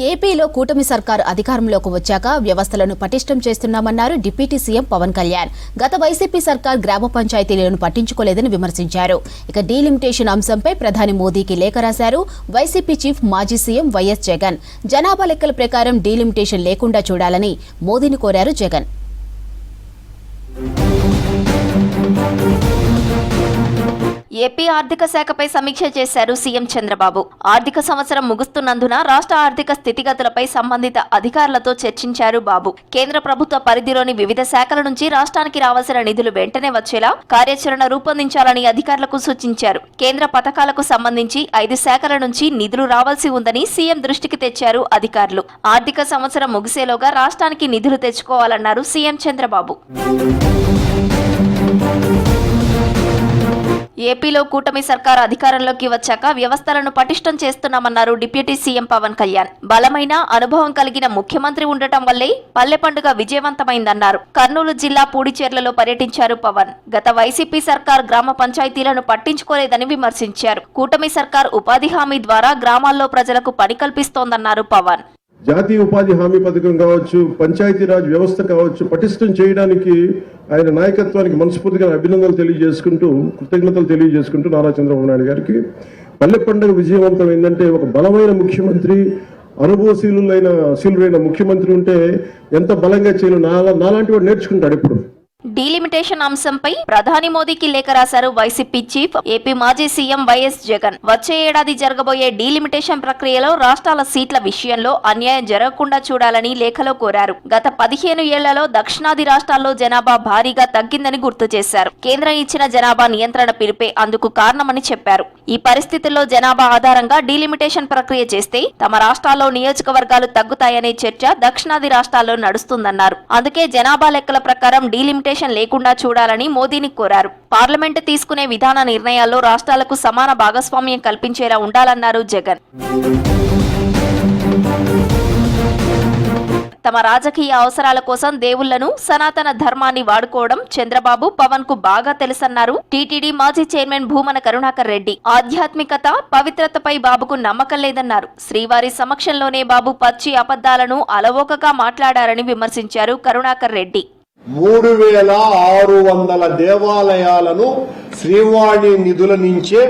ఏపీలో కూటమి సర్కారు అధికారంలోకి వచ్చాక వ్యవస్థలను పటిష్టం చేస్తున్నామన్నారు డిప్యూటీ సీఎం పవన్ కళ్యాణ్. గత వైసీపీ సర్కార్ గ్రామ పంచాయతీలను పట్టించుకోలేదని విమర్శించారు. ఇక డీలిమిటేషన్ అంశంపై ప్రధాని మోదీకి లేఖ రాశారు వైసీపీ చీఫ్ మాజీ సీఎం వైఎస్ జగన్. జనాభా లెక్కల ప్రకారం డీలిమిటేషన్ లేకుండా చూడాలని మోదీని కోరారు జగన్. ఏపీ ఆర్థిక శాఖపై సమీక్ష చేశారు సీఎం చంద్రబాబు. ఆర్థిక సంవత్సరం ముగుస్తున్నందున రాష్ట్ర ఆర్థిక స్థితిగతులపై సంబంధిత అధికారులతో చర్చించారు బాబు. కేంద్ర ప్రభుత్వ పరిధిలోని వివిధ శాఖల నుంచి రాష్ట్రానికి రావాల్సిన నిధులు వెంటనే వచ్చేలా కార్యాచరణ రూపొందించాలని అధికారులకు సూచించారు. కేంద్ర పథకాలకు సంబంధించి 5 శాఖల నుంచి నిధులు రావాల్సి ఉందని సీఎం దృష్టికి తెచ్చారు అధికారులు. ఆర్థిక సంవత్సరం ముగిసేలోగా రాష్ట్రానికి నిధులు తెచ్చుకోవాలన్నారు సీఎం చంద్రబాబు. ఏపీలో కూటమి సర్కార్ అధికారంలోకి వచ్చాక వ్యవస్థలను పటిష్టం చేస్తున్నామన్నారు డిప్యూటీ సీఎం పవన్ కళ్యాణ్. బలమైన అనుభవం కలిగిన ముఖ్యమంత్రి ఉండటం వల్లే పల్లె పండుగ విజయవంతమైందన్నారు. కర్నూలు జిల్లా పూడిచేర్లలో పర్యటించారు పవన్. గత వైసీపీ సర్కార్ గ్రామ పంచాయతీలను పట్టించుకోలేదని విమర్శించారు. కూటమి సర్కార్ ఉపాధి హామీ ద్వారా గ్రామాల్లో ప్రజలకు పని కల్పిస్తోందన్నారు పవన్. జాతీయ ఉపాధి హామీ పథకం కావచ్చు, పంచాయతీరాజ్ వ్యవస్థ కావచ్చు, పటిష్టం చేయడానికి ఆయన నాయకత్వానికి మనస్ఫూర్తిగా అభినందనలు తెలియజేసుకుంటూ, కృతజ్ఞతలు తెలియజేసుకుంటూ నారా చంద్రబాబు నాయుడు గారికి పల్లె పండుగ విజయవంతం ఏంటంటే ఒక బలమైన ముఖ్యమంత్రి, అనుభవశీలురైన ముఖ్యమంత్రి ఉంటే ఎంత బలంగా చేయను నాలాంటి వాడు నేర్చుకుంటాడు ఎప్పుడు. డీలిమిటేషన్ అంశంపై ప్రధాని మోదీకి లేఖ రాశారు వైసీపీ చీఫ్ ఏపీ మాజీ సీఎం వైఎస్ జగన్. వచ్చే ఏడాది జరగబోయే డీలిమిటేషన్ ప్రక్రియలో రాష్ట్రాల సీట్ల విషయంలో అన్యాయం జరగకుండా చూడాలని లేఖలో కోరారు. గత 15 ఏళ్లలో దక్షిణాది రాష్ట్రాల్లో జనాభా భారీగా తగ్గిందని గుర్తు చేశారు. కేంద్రం ఇచ్చిన జనాభా నియంత్రణ పిలుపే అందుకు కారణమని చెప్పారు. ఈ పరిస్థితుల్లో జనాభా ఆధారంగా డీలిమిటేషన్ ప్రక్రియ చేస్తే తమ రాష్ట్రాల్లో నియోజకవర్గాలు తగ్గుతాయనే చర్చ దక్షిణాది రాష్ట్రాల్లో నడుస్తుందన్నారు. అందుకే జనాభా లెక్కల ప్రకారం డీలిమిటేషన్ లేకుండా చూడాలని మోదీని కోరారు. పార్లమెంటు తీసుకునే విధాన నిర్ణయాల్లో రాష్ట్రాలకు సమాన భాగస్వామ్యం కల్పించేలా ఉండాలన్నారు జగన్. తమ రాజకీయ అవసరాల కోసం దేవుళ్లను, సనాతన ధర్మాన్ని వాడుకోవడం చంద్రబాబు, పవన్ కు బాగా తెలుసన్నారు టీటీడీ మాజీ చైర్మన్ భూమన కరుణాకర్ రెడ్డి. ఆధ్యాత్మికత, పవిత్రతపై బాబుకు నమ్మకం లేదన్నారు. శ్రీవారి సమక్షంలోనే బాబు పచ్చి అబద్ధాలను అలవోకగా మాట్లాడారని విమర్శించారు కరుణాకర్ రెడ్డి. 3600 దేవాలయాలను శ్రీవాణి నిధుల నుంచే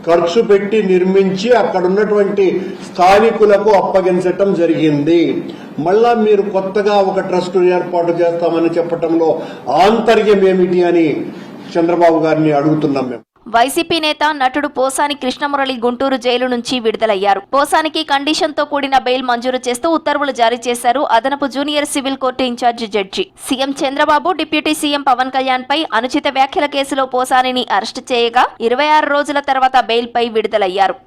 ఖర్చు పెట్టి నిర్మించి అక్కడ ఉన్నటువంటి స్థానికులకు అప్పగించటం జరిగింది. మళ్ళా మీరు కొత్తగా ఒక ట్రస్ట్ ఏర్పాటు చేస్తామని చెప్పటంలో ఆంతర్యం ఏమిటి అని చంద్రబాబు గారిని అడుగుతున్నాం మేము. వైసీపీ నేత, నటుడు పోసాని కృష్ణమురళి గుంటూరు జైలు నుంచి విడుదలయ్యారు. పోసానికి కండిషన్ తో కూడిన బెయిల్ మంజూరు చేస్తూ ఉత్తర్వులు జారీ చేశారు అదనపు junior civil court incharge judge. CM Chandrababu, deputy CM Pawan Kalyan పై అనుచిత వ్యాఖ్యల కేసులో పోసానిని అరెస్టు చేయగా 26 రోజుల తర్వాత బెయిల్ పై విడుదలయ్యారు.